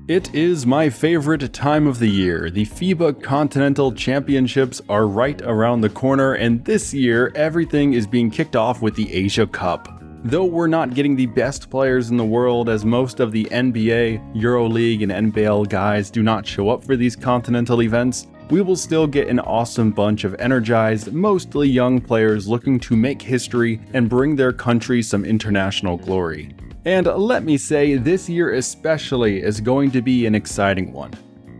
It is my favorite time of the year. The FIBA Continental Championships are right around the corner, and this year everything is being kicked off with the Asia Cup. Though we're not getting the best players in the world, as most of the NBA, EuroLeague, and NBL guys do not show up for these continental events, we will still get an awesome bunch of energized, mostly young players looking to make history and bring their country some international glory. And let me say, this year especially is going to be an exciting one.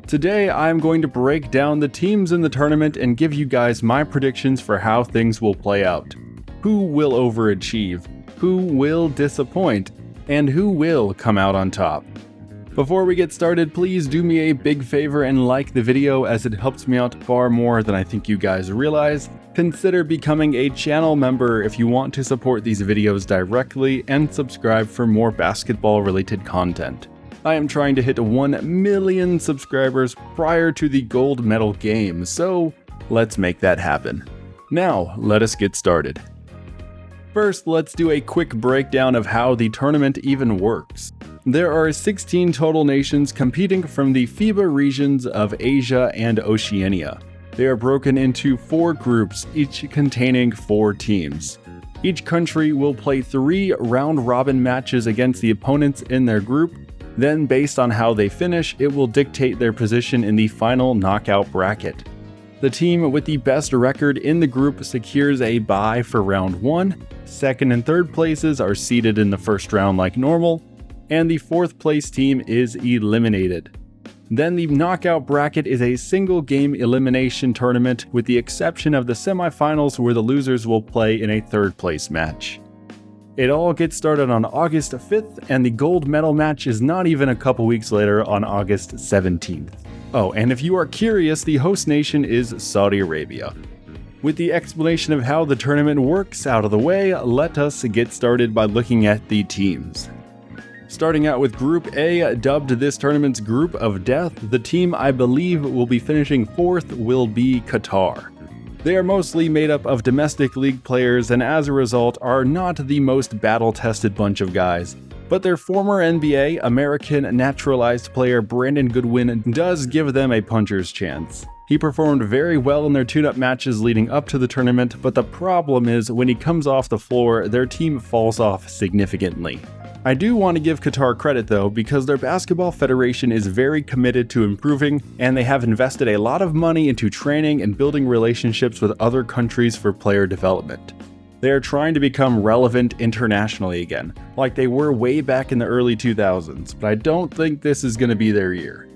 Today, I'm going to break down the teams in the tournament and give you guys my predictions for how things will play out. Who will overachieve, who will disappoint, and who will come out on top. Before we get started, please do me a big favor and like the video, as it helps me out far more than I think you guys realize. Consider becoming a channel member if you want to support these videos directly, and subscribe for more basketball related content. I am trying to hit 1 million subscribers prior to the gold medal game, so let's make that happen. Now, let us get started. First, let's do a quick breakdown of how the tournament even works. There are 16 total nations competing from the FIBA regions of Asia and Oceania. They are broken into 4 groups, each containing 4 teams. Each country will play 3 round-robin matches against the opponents in their group. Then, based on how they finish, it will dictate their position in the final knockout bracket. The team with the best record in the group secures a bye for round 1. Second and third places are seeded in the first round like normal, and the 4th place team is eliminated. Then the knockout bracket is a single game elimination tournament, with the exception of the semifinals where the losers will play in a 3rd place match. It all gets started on August 5th, and the gold medal match is not even a couple weeks later on August 17th. Oh, and if you are curious, the host nation is Saudi Arabia. With the explanation of how the tournament works out of the way, let us get started by looking at the teams. Starting out with Group A, dubbed this tournament's Group of Death, the team I believe will be finishing 4th will be Qatar. They are mostly made up of domestic league players, and as a result are not the most battle-tested bunch of guys. But their former NBA American naturalized player Brandon Goodwin does give them a puncher's chance. He performed very well in their tune-up matches leading up to the tournament, but the problem is when he comes off the floor, their team falls off significantly. I do want to give Qatar credit though, because their basketball federation is very committed to improving, and they have invested a lot of money into training and building relationships with other countries for player development. They are trying to become relevant internationally again, like they were way back in the early 2000s, but I don't think this is going to be their year.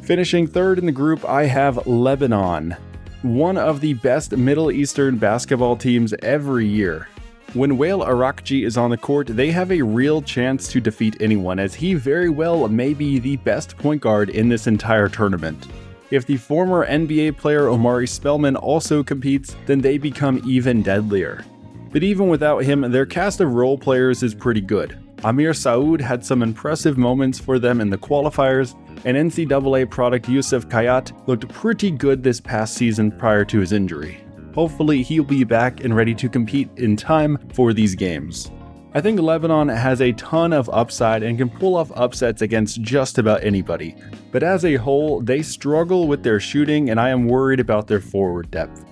Finishing 3rd in the group, I have Lebanon, one of the best Middle Eastern basketball teams every year. When Wael Arakji is on the court, they have a real chance to defeat anyone, as he very well may be the best point guard in this entire tournament. If the former NBA player Omari Spellman also competes, then they become even deadlier. But even without him, their cast of role players is pretty good. Amir Saud had some impressive moments for them in the qualifiers, and NCAA product Yusuf Kayat looked pretty good this past season prior to his injury. Hopefully he'll be back and ready to compete in time for these games. I think Lebanon has a ton of upside and can pull off upsets against just about anybody, but as a whole, they struggle with their shooting, and I am worried about their forward depth.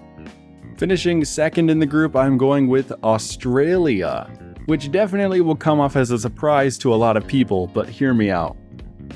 Finishing 2nd in the group, I'm going with Australia, which definitely will come off as a surprise to a lot of people, but hear me out.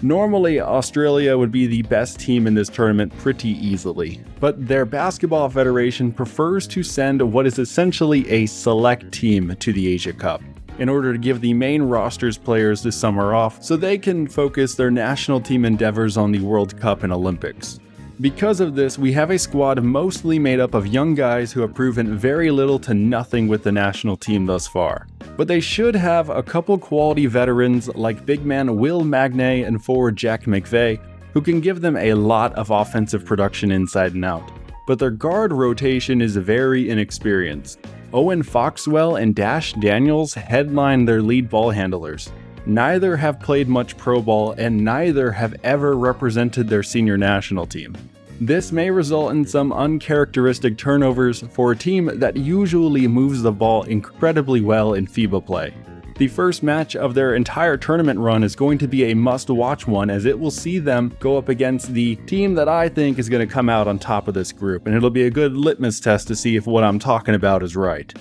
Normally, Australia would be the best team in this tournament pretty easily, but their basketball federation prefers to send what is essentially a select team to the Asia Cup, in order to give the main roster's players the summer off so they can focus their national team endeavors on the World Cup and Olympics. Because of this, we have a squad mostly made up of young guys who have proven very little to nothing with the national team thus far. But they should have a couple quality veterans like big man Will Magnay and forward Jack McVeigh, who can give them a lot of offensive production inside and out. But their guard rotation is very inexperienced. Owen Foxwell and Dash Daniels headline their lead ball handlers. Neither have played much pro ball, and neither have ever represented their senior national team. This may result in some uncharacteristic turnovers for a team that usually moves the ball incredibly well in FIBA play. The first match of their entire tournament run is going to be a must-watch one, as it will see them go up against the team that I think is going to come out on top of this group, and it'll be a good litmus test to see if what I'm talking about is right.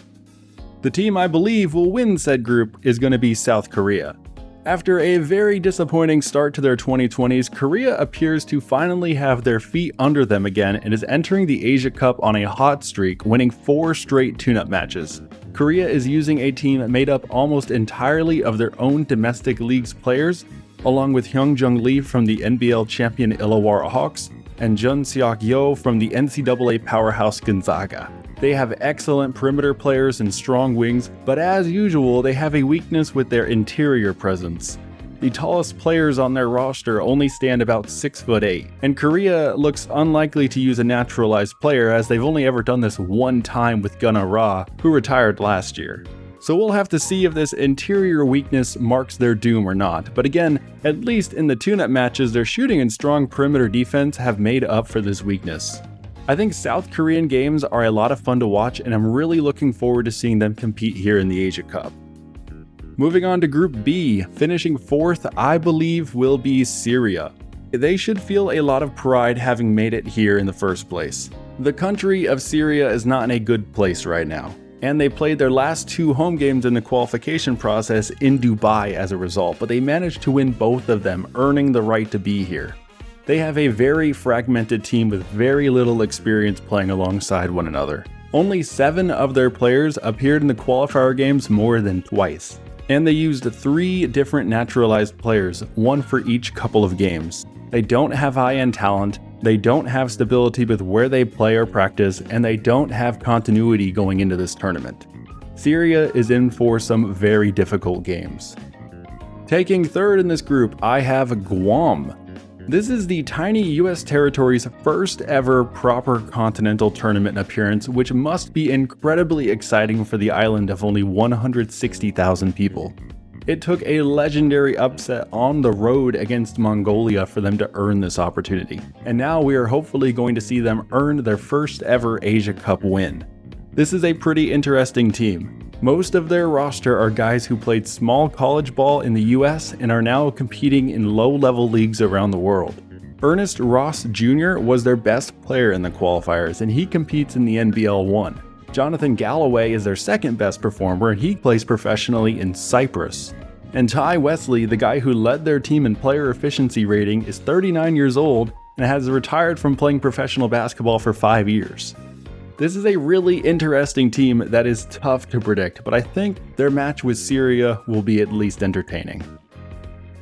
The team I believe will win said group is going to be South Korea. After a very disappointing start to their 2020s, Korea appears to finally have their feet under them again and is entering the Asia Cup on a hot streak, winning 4 straight tune-up matches. Korea is using a team made up almost entirely of their own domestic league's players, along with Hyungjung Lee from the NBL champion Illawarra Hawks and Jun Seok Yo from the NCAA powerhouse Gonzaga. They have excellent perimeter players and strong wings, but as usual, they have a weakness with their interior presence. The tallest players on their roster only stand about 6'8", and Korea looks unlikely to use a naturalized player, as they've only ever done this one time with Gunnar Ra, who retired last year. So we'll have to see if this interior weakness marks their doom or not, but again, at least in the tune-up matches, their shooting and strong perimeter defense have made up for this weakness. I think South Korean games are a lot of fun to watch, and I'm really looking forward to seeing them compete here in the Asia Cup. Moving on to Group B, finishing 4th, I believe will be Syria. They should feel a lot of pride having made it here in the first place. The country of Syria is not in a good place right now, and they played their last 2 home games in the qualification process in Dubai as a result, but they managed to win both of them, earning the right to be here. They have a very fragmented team with very little experience playing alongside one another. Only 7 of their players appeared in the qualifier games more than twice, and they used 3 different naturalized players, 1 for each couple of games. They don't have high-end talent, they don't have stability with where they play or practice, and they don't have continuity going into this tournament. Syria is in for some very difficult games. Taking 3rd in this group, I have Guam. This is the tiny US territory's first ever proper continental tournament appearance, which must be incredibly exciting for the island of only 160,000 people. It took a legendary upset on the road against Mongolia for them to earn this opportunity, and now we are hopefully going to see them earn their first ever Asia Cup win. This is a pretty interesting team. Most of their roster are guys who played small college ball in the US and are now competing in low-level leagues around the world. Ernest Ross Jr. was their best player in the qualifiers, and he competes in the NBL 1. Jonathan Galloway is their second best performer, and he plays professionally in Cyprus. And Ty Wesley, the guy who led their team in player efficiency rating, is 39 years old and has retired from playing professional basketball for 5 years. This is a really interesting team that is tough to predict, but I think their match with Syria will be at least entertaining.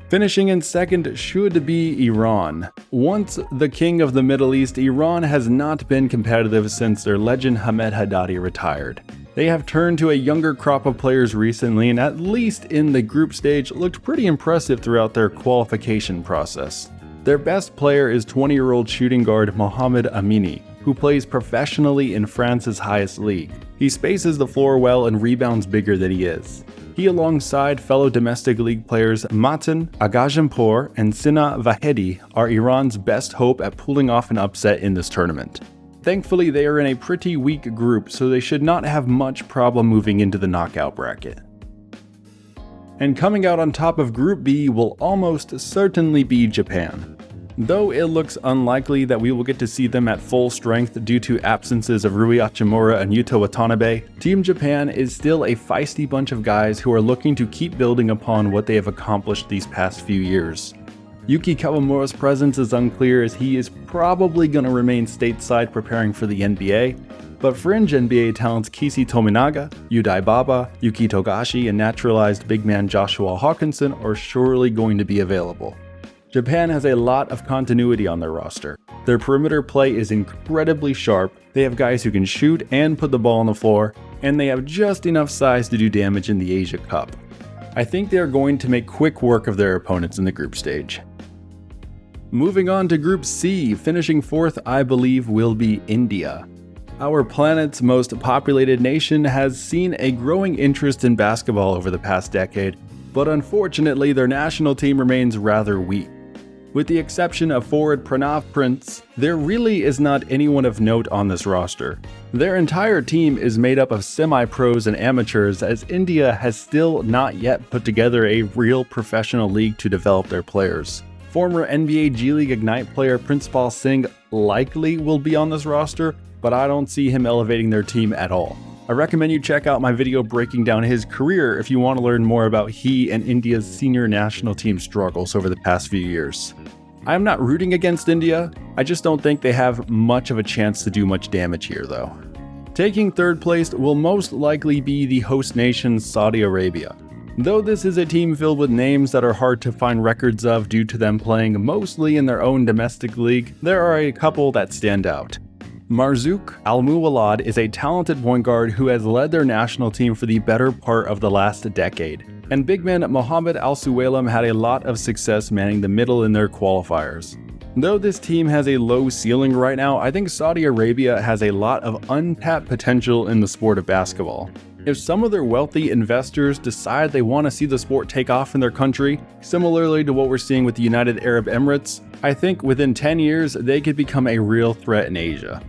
Finishing in 2nd should be Iran. Once the king of the Middle East, Iran has not been competitive since their legend Hamed Haddadi retired. They have turned to a younger crop of players recently, and at least in the group stage looked pretty impressive throughout their qualification process. Their best player is 20-year-old shooting guard Mohamed Amini, who plays professionally in France's highest league. He spaces the floor well and rebounds bigger than he is. He, alongside fellow domestic league players Matan Agajampour and Sina Vahedi, are Iran's best hope at pulling off an upset in this tournament. Thankfully, they are in a pretty weak group, so they should not have much problem moving into the knockout bracket. And coming out on top of Group B will almost certainly be Japan. Though it looks unlikely that we will get to see them at full strength due to absences of Rui Hachimura and Yuta Watanabe, Team Japan is still a feisty bunch of guys who are looking to keep building upon what they have accomplished these past few years. Yuki Kawamura's presence is unclear, as he is probably going to remain stateside preparing for the NBA, but fringe NBA talents Kisi Tominaga, Yudai Baba, Yuki Togashi, and naturalized big man Joshua Hawkinson are surely going to be available. Japan has a lot of continuity on their roster. Their perimeter play is incredibly sharp, they have guys who can shoot and put the ball on the floor, and they have just enough size to do damage in the Asia Cup. I think they are going to make quick work of their opponents in the group stage. Moving on to Group C, finishing 4th I believe will be India. Our planet's most populated nation has seen a growing interest in basketball over the past decade, but unfortunately their national team remains rather weak. With the exception of forward Pranav Prince, there really is not anyone of note on this roster. Their entire team is made up of semi-pros and amateurs, as India has still not yet put together a real professional league to develop their players. Former NBA G League Ignite player Principal Singh likely will be on this roster, but I don't see him elevating their team at all. I recommend you check out my video breaking down his career if you want to learn more about he and India's senior national team struggles over the past few years. I am not rooting against India, I just don't think they have much of a chance to do much damage here though. Taking third place will most likely be the host nation Saudi Arabia. Though this is a team filled with names that are hard to find records of due to them playing mostly in their own domestic league, there are a couple that stand out. Marzouk Al-Muwallad is a talented point guard who has led their national team for the better part of the last decade. And big man Mohammed Al-Suwailam had a lot of success manning the middle in their qualifiers. Though this team has a low ceiling right now, I think Saudi Arabia has a lot of untapped potential in the sport of basketball. If some of their wealthy investors decide they want to see the sport take off in their country, similarly to what we're seeing with the United Arab Emirates, I think within 10 years they could become a real threat in Asia.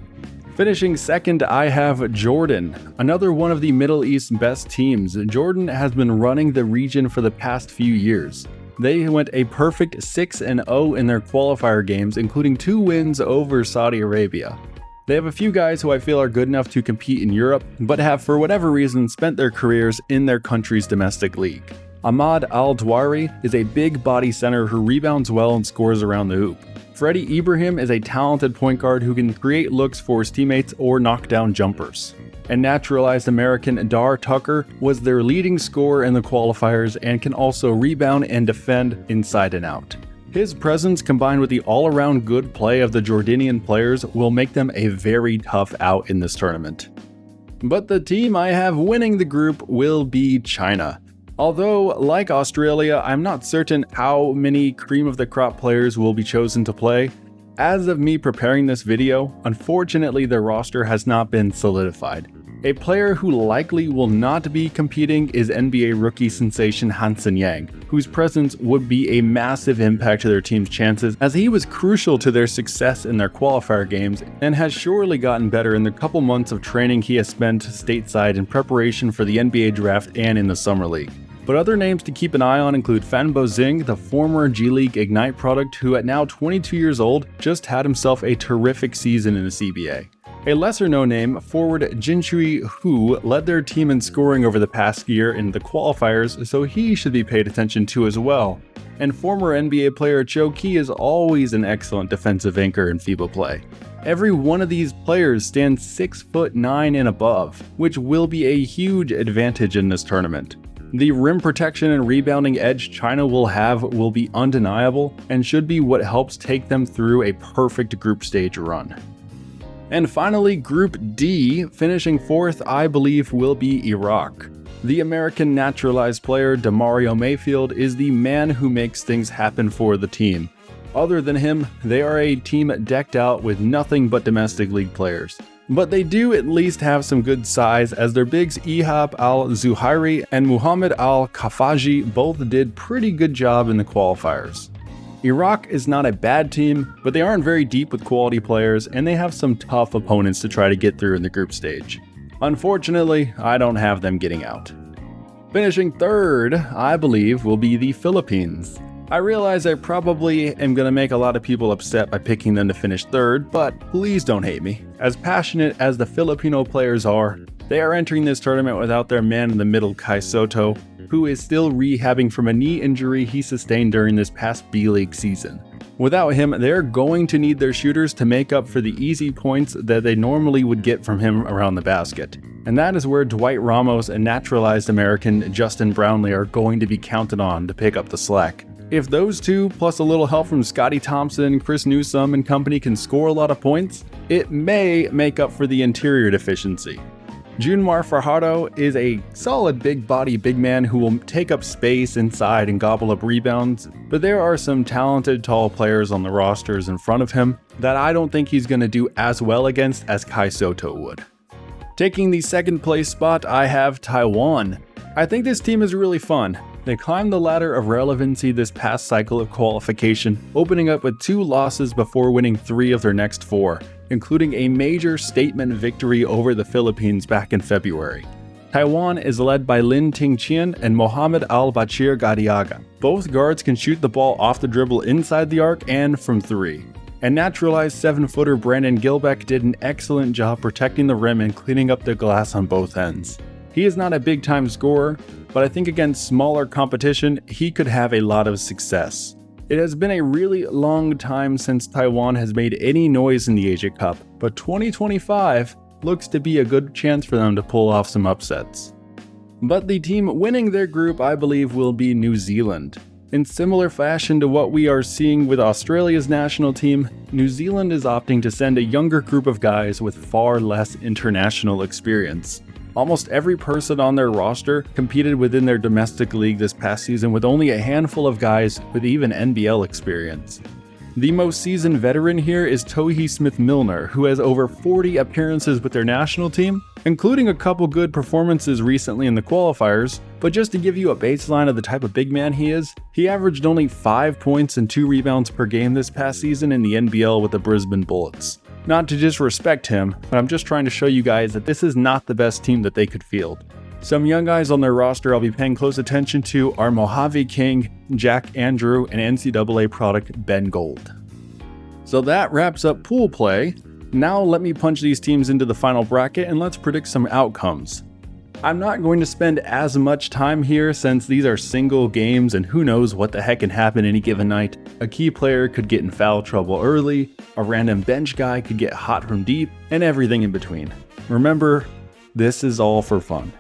Finishing second, I have Jordan, another one of the Middle East's best teams. Jordan has been running the region for the past few years. They went a perfect 6-0 in their qualifier games, including 2 wins over Saudi Arabia. They have a few guys who I feel are good enough to compete in Europe, but have for whatever reason spent their careers in their country's domestic league. Ahmad Al-Dwari is a big body center who rebounds well and scores around the hoop. Freddie Ibrahim is a talented point guard who can create looks for his teammates or knock down jumpers. And naturalized American Dar Tucker was their leading scorer in the qualifiers and can also rebound and defend inside and out. His presence combined with the all-around good play of the Jordanian players will make them a very tough out in this tournament. But the team I have winning the group will be China. Although, like Australia, I'm not certain how many cream-of-the-crop players will be chosen to play. As of me preparing this video, unfortunately their roster has not been solidified. A player who likely will not be competing is NBA rookie sensation Hansen Yang, whose presence would be a massive impact to their team's chances, as he was crucial to their success in their qualifier games and has surely gotten better in the couple months of training he has spent stateside in preparation for the NBA draft and in the Summer League. But other names to keep an eye on include Fan Bozing, the former G League Ignite product who at now 22 years old just had himself a terrific season in the CBA. A lesser-known name, forward Jinshui Hu, led their team in scoring over the past year in the qualifiers, so he should be paid attention to as well. And former NBA player Cho Ki is always an excellent defensive anchor in FIBA play. Every one of these players stands 6'9" and above, which will be a huge advantage in this tournament. The rim protection and rebounding edge China will have will be undeniable and should be what helps take them through a perfect group stage run. And finally, Group D, finishing fourth, I believe will be Iraq. The American naturalized player Demario Mayfield is the man who makes things happen for the team. Other than him, they are a team decked out with nothing but domestic league players. But they do at least have some good size, as their bigs Ihab Al-Zuhairi and Muhammad Al-Kafaji both did pretty good job in the qualifiers. Iraq is not a bad team, but they aren't very deep with quality players and they have some tough opponents to try to get through in the group stage. Unfortunately, I don't have them getting out. Finishing third, I believe, will be the Philippines. I realize I probably am going to make a lot of people upset by picking them to finish third, but please don't hate me. As passionate as the Filipino players are, they are entering this tournament without their man in the middle, Kai Soto, who is still rehabbing from a knee injury he sustained during this past B-League season. Without him, they're going to need their shooters to make up for the easy points that they normally would get from him around the basket. And that is where Dwight Ramos and naturalized American Justin Brownlee are going to be counted on to pick up the slack. If those two, plus a little help from Scotty Thompson, Chris Newsome and company can score a lot of points, it may make up for the interior deficiency. Junmar Fajardo is a solid big body big man who will take up space inside and gobble up rebounds, but there are some talented tall players on the rosters in front of him that I don't think he's going to do as well against as Kai Soto would. Taking the second place spot, I have Taiwan. I think this team is really fun. They climbed the ladder of relevancy this past cycle of qualification, opening up with 2 losses before winning 3 of their next 4, including a major statement victory over the Philippines back in February. Taiwan is led by Lin Tingqian and Mohamed Al-Bachir Gadiaga. Both guards can shoot the ball off the dribble inside the arc and from 3. And naturalized 7-footer Brandon Gilbeck did an excellent job protecting the rim and cleaning up the glass on both ends. He is not a big-time scorer, but I think against smaller competition, he could have a lot of success. It has been a really long time since Taiwan has made any noise in the Asia Cup, but 2025 looks to be a good chance for them to pull off some upsets. But the team winning their group, I believe, will be New Zealand. In similar fashion to what we are seeing with Australia's national team, New Zealand is opting to send a younger group of guys with far less international experience. Almost every person on their roster competed within their domestic league this past season, with only a handful of guys with even NBL experience. The most seasoned veteran here is Tohi Smith-Milner, who has over 40 appearances with their national team, including a couple good performances recently in the qualifiers. But just to give you a baseline of the type of big man he is, he averaged only 5 points and 2 rebounds per game this past season in the NBL with the Brisbane Bullets. Not to disrespect him, but I'm just trying to show you guys that this is not the best team that they could field. Some young guys on their roster I'll be paying close attention to are Mojave King, Jack Andrew, and NCAA product Ben Gold. So that wraps up pool play. Now let me punch these teams into the final bracket and let's predict some outcomes. I'm not going to spend as much time here since these are single games and who knows what the heck can happen any given night. A key player could get in foul trouble early, a random bench guy could get hot from deep, and everything in between. Remember, this is all for fun.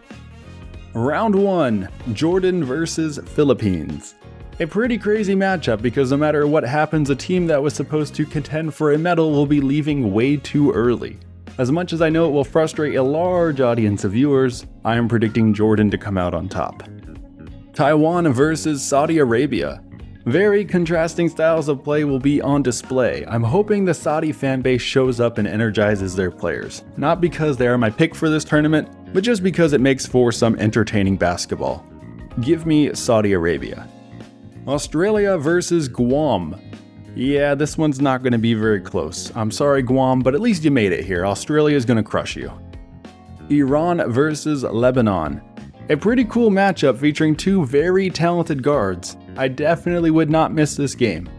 Round 1, Jordan versus Philippines. A pretty crazy matchup because no matter what happens, a team that was supposed to contend for a medal will be leaving way too early. As much as I know it will frustrate a large audience of viewers, I am predicting Jordan to come out on top. Taiwan versus Saudi Arabia. Very contrasting styles of play will be on display. I'm hoping the Saudi fanbase shows up and energizes their players. Not because they are my pick for this tournament, but just because it makes for some entertaining basketball. Give me Saudi Arabia. Australia versus Guam. Yeah, this one's not going to be very close. I'm sorry Guam, but at least you made it here. Australia is going to crush you. Iran versus Lebanon. A pretty cool matchup featuring 2 very talented guards. I definitely would not miss this game.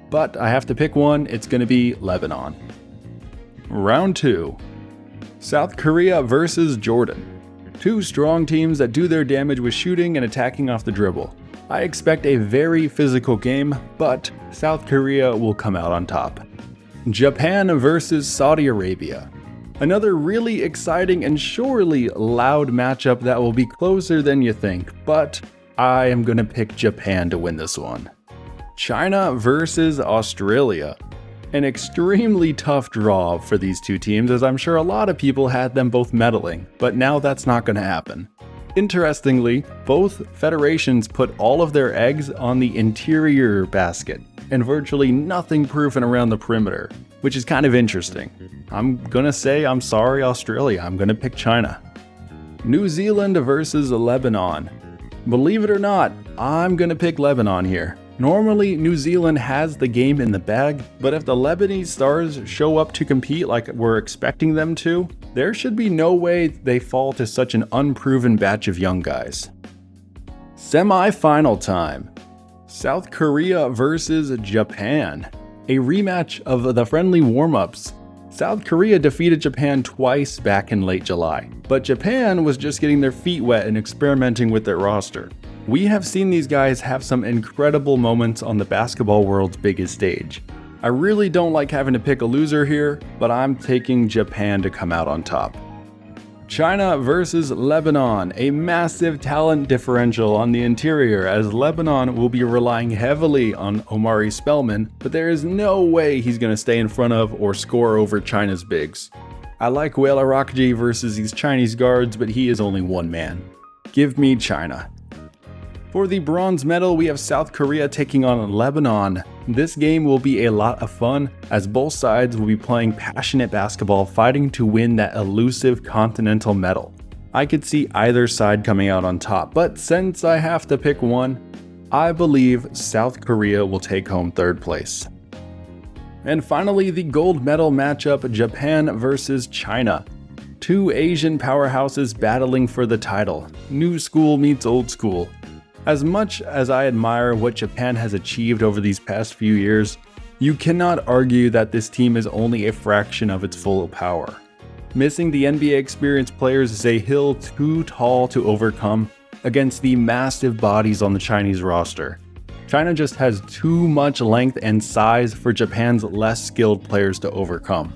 But I have to pick one, it's going to be Lebanon. Round 2. South Korea versus Jordan. 2 strong teams that do their damage with shooting and attacking off the dribble. I expect a very physical game, but South Korea will come out on top. Japan versus Saudi Arabia. Another really exciting and surely loud matchup that will be closer than you think, but I am going to pick Japan to win this one. China versus Australia. An extremely tough draw for these 2 teams, as I'm sure a lot of people had them both medaling, but now that's not going to happen. Interestingly, both federations put all of their eggs on the interior basket, and virtually nothing proven around the perimeter, which is kind of interesting. I'm gonna say I'm sorry Australia, I'm gonna pick China. New Zealand versus Lebanon. Believe it or not, I'm gonna pick Lebanon here. Normally, New Zealand has the game in the bag, but if the Lebanese stars show up to compete like we're expecting them to, there should be no way they fall to such an unproven batch of young guys. Semi-final time. South Korea versus Japan. A rematch of the friendly warm-ups. South Korea defeated Japan twice back in late July, but Japan was just getting their feet wet and experimenting with their roster. We have seen these guys have some incredible moments on the basketball world's biggest stage. I really don't like having to pick a loser here, but I'm taking Japan to come out on top. China versus Lebanon, a massive talent differential on the interior as Lebanon will be relying heavily on Omari Spellman, but there is no way he's going to stay in front of or score over China's bigs. I like Wela Rakji versus these Chinese guards, but he is only one man. Give me China. For the bronze medal, we have South Korea taking on Lebanon. This game will be a lot of fun as both sides will be playing passionate basketball fighting to win that elusive continental medal. I could see either side coming out on top, but since I have to pick one, I believe South Korea will take home third place. And finally, the gold medal matchup, Japan versus China. Two Asian powerhouses battling for the title. New school meets old school. As much as I admire what Japan has achieved over these past few years, you cannot argue that this team is only a fraction of its full power. Missing the NBA experienced players is a hill too tall to overcome against the massive bodies on the Chinese roster. China just has too much length and size for Japan's less skilled players to overcome.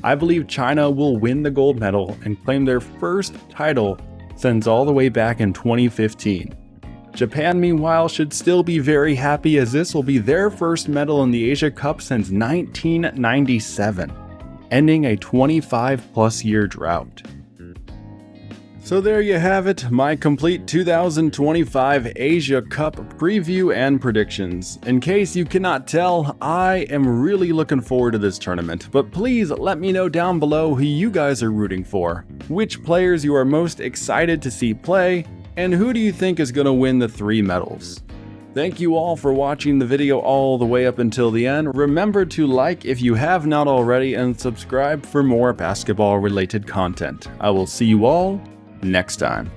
I believe China will win the gold medal and claim their first title since all the way back in 2015. Japan, meanwhile, should still be very happy as this will be their first medal in the Asia Cup since 1997, ending a 25-plus year drought. So there you have it, my complete 2025 Asia Cup preview and predictions. In case you cannot tell, I am really looking forward to this tournament, but please let me know down below who you guys are rooting for, which players you are most excited to see play, and who do you think is going to win the 3 medals. Thank you all for watching the video all the way up until the end. Remember to like if you have not already and subscribe for more basketball related content. I will see you all next time.